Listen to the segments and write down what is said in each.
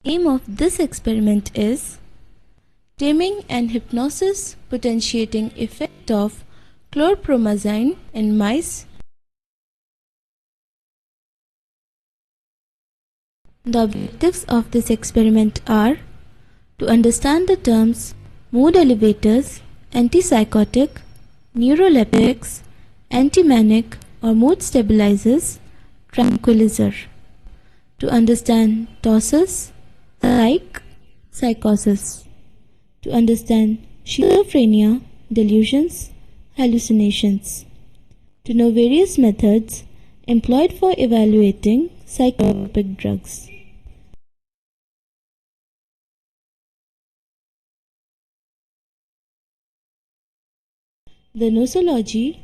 Aim of this experiment is taming and hypnosis potentiating effect of chlorpromazine in mice. The objectives of this experiment are to understand the terms mood elevators, antipsychotic, neuroleptics, antimanic or mood stabilizers, tranquilizer, to understand ptosis, psychosis, to understand schizophrenia, delusions, hallucinations, to know various methods employed for evaluating psychotropic drugs. The nosology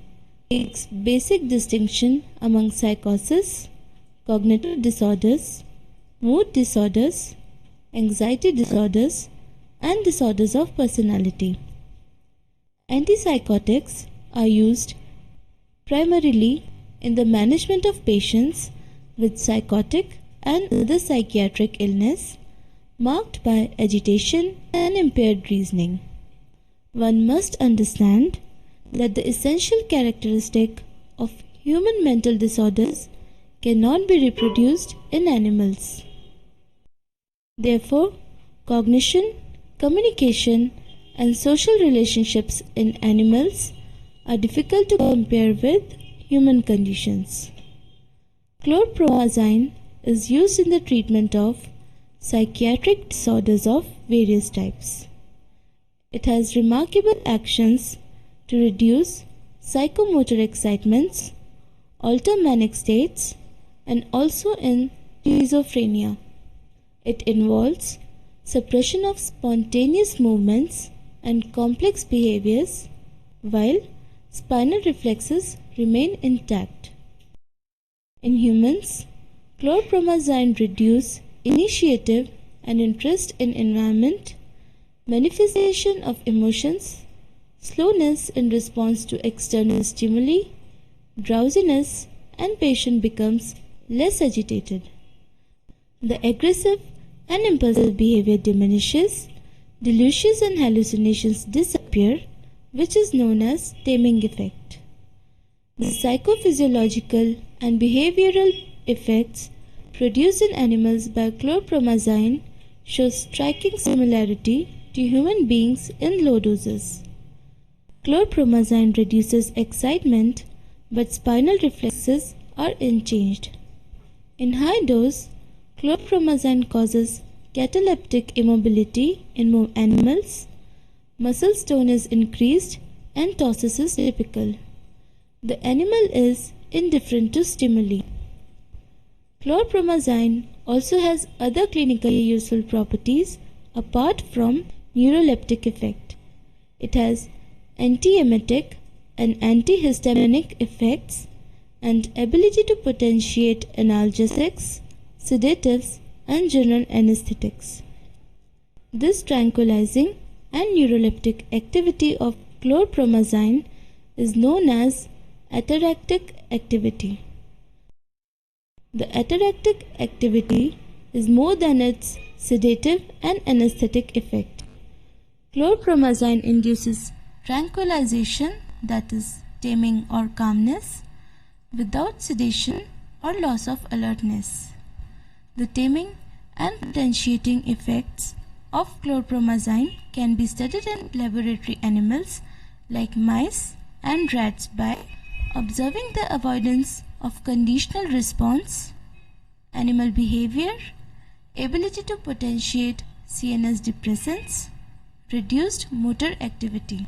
makes basic distinction among psychosis, cognitive disorders, mood disorders, anxiety disorders, and disorders of personality. Antipsychotics are used primarily in the management of patients with psychotic and other psychiatric illness marked by agitation and impaired reasoning. One must understand that the essential characteristic of human mental disorders cannot be reproduced in animals. Therefore, cognition, communication, and social relationships in animals are difficult to compare with human conditions. Chlorpromazine is used in the treatment of psychiatric disorders of various types. It has remarkable actions to reduce psychomotor excitements, alter manic states, and also in schizophrenia. It involves suppression of spontaneous movements and complex behaviors, while spinal reflexes remain intact. In humans, chlorpromazine reduces initiative and interest in environment, manifestation of emotions, slowness in response to external stimuli, drowsiness, and patient becomes less agitated. The aggressive and impulsive behavior diminishes, delusions and hallucinations disappear, which is known as taming effect. The psychophysiological and behavioral effects produced in animals by chlorpromazine show striking similarity to human beings in low doses. Chlorpromazine reduces excitement, but spinal reflexes are unchanged. In high dose, chlorpromazine causes cataleptic immobility in animals, muscle tone is increased, and ptosis is typical. The animal is indifferent to stimuli. Chlorpromazine also has other clinically useful properties apart from neuroleptic effect. It has antiemetic and antihistaminic effects and ability to potentiate analgesics, sedatives, and general anesthetics. This tranquilizing and neuroleptic activity of chlorpromazine is known as ataraxic activity. The ataraxic activity is more than its sedative and anesthetic effect. Chlorpromazine induces tranquilization, that is, taming or calmness, without sedation or loss of alertness. The taming and potentiating effects of chlorpromazine can be studied in laboratory animals like mice and rats by observing the avoidance of conditional response, animal behavior, ability to potentiate CNS depressants, reduced motor activity.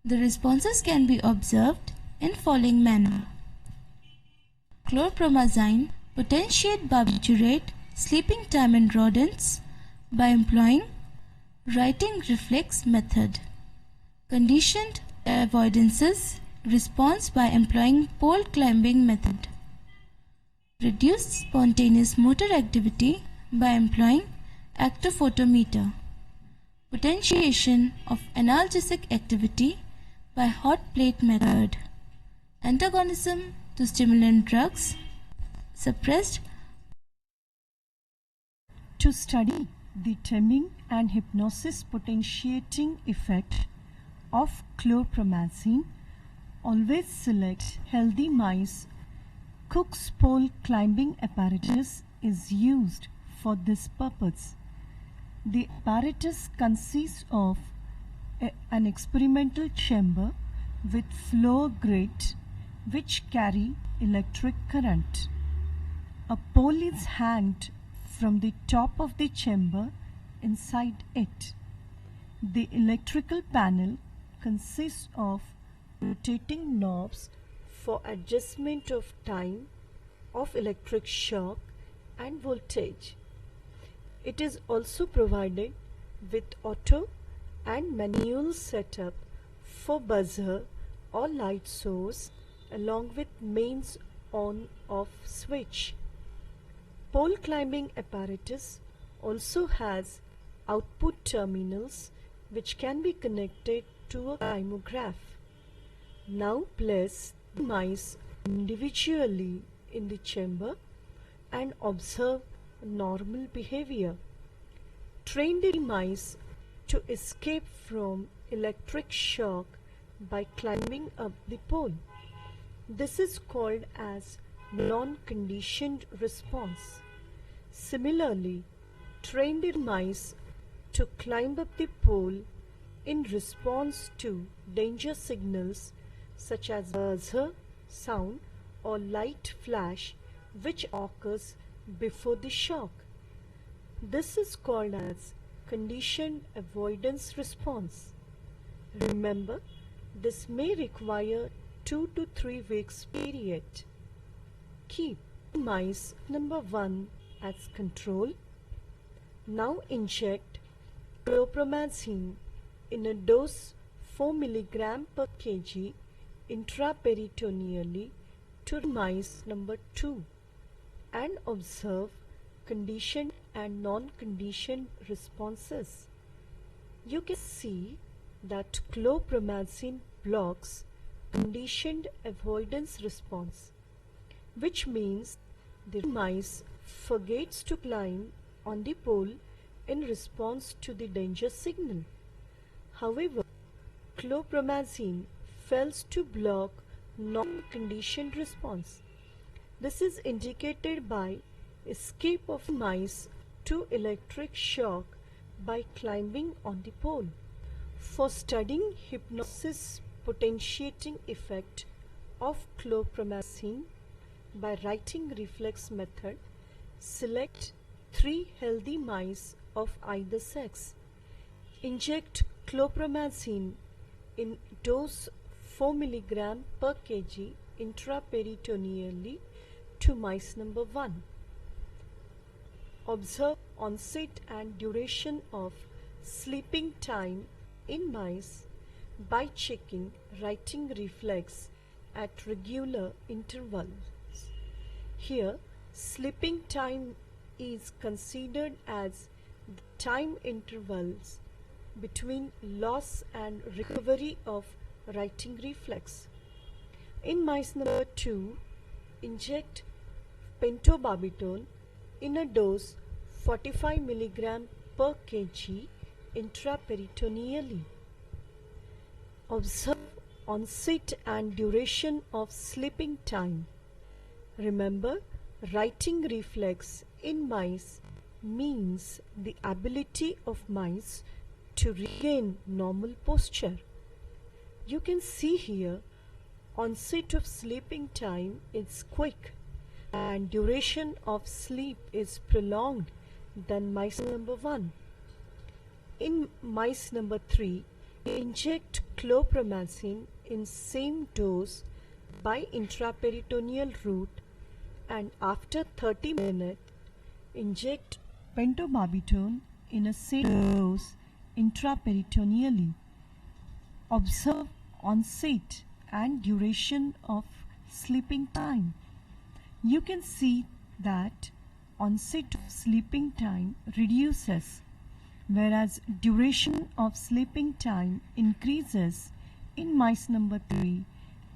The responses can be observed in following manner. Chlorpromazine potentiate barbiturate sleeping time in rodents by employing writing reflex method. Conditioned avoidances response by employing pole climbing method. Reduced spontaneous motor activity by employing actophotometer. Potentiation of analgesic activity by hot plate method. Antagonism to stimulant drugs suppressed To study the temping and hypnosis potentiating effect of chlorpromazine, always select healthy mice. Cook's pole climbing apparatus is used for this purpose. The apparatus consists of an experimental chamber with floor grid which carry electric current. A pole is hanged from the top of the chamber inside it. The electrical panel consists of rotating knobs for adjustment of time of electric shock and voltage. It is also provided with auto and manual setup for buzzer or light source along with mains on-off switch. Pole climbing apparatus also has output terminals which can be connected to a climograph. Now place the mice individually in the chamber and observe normal behavior. Train the mice to escape from electric shock by climbing up the pole. This is called as non-conditioned response. Similarly, train the mice to climb up the pole in response to danger signals such as buzzer, sound or light flash which occurs before the shock. This is called as conditioned avoidance response. Remember, this may require 2 to 3 weeks period. Keep mice number 1 as control. Now inject chlorpromazine in a dose 4 mg per kg intraperitoneally to mice number 2 and observe conditioned and non-conditioned responses. You can see that chlorpromazine blocks conditioned avoidance response, which means the mice forgets to climb on the pole in response to the danger signal. However, chlorpromazine fails to block non-conditioned response. This is indicated by escape of mice to electric shock by climbing on the pole. For studying hypnosis potentiating effect of chlorpromazine by writing reflex method, select 3 healthy mice of either sex. Inject chlorpromazine in dose 4 mg per kg intraperitoneally to mice number 1. Observe onset and duration of sleeping time in mice by checking writing reflex at regular intervals. Here, sleeping time is considered as the time intervals between loss and recovery of writing reflex. In mice number 2, inject pentobarbital in a dose 45 mg per kg intraperitoneally. Observe onset and duration of sleeping time. Remember, writing reflex in mice means the ability of mice to regain normal posture. You can see here onset of sleeping time is quick and duration of sleep is prolonged than mice number 1. In mice number 3, inject chlorpromazine in same dose by intraperitoneal route and after 30 minutes inject pentobarbital in a same dose intraperitoneally. Observe onset and duration of sleeping time. You can see that onset of sleeping time reduces, whereas duration of sleeping time increases in mice number 3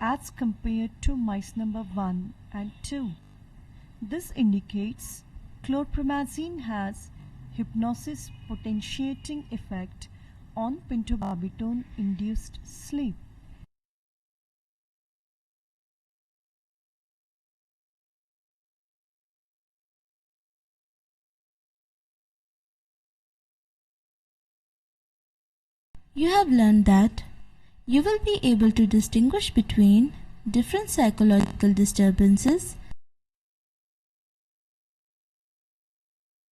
as compared to mice number 1 and 2. This indicates chlorpromazine has hypnosis potentiating effect on pentobarbital induced sleep. You have learned that you will be able to distinguish between different psychological disturbances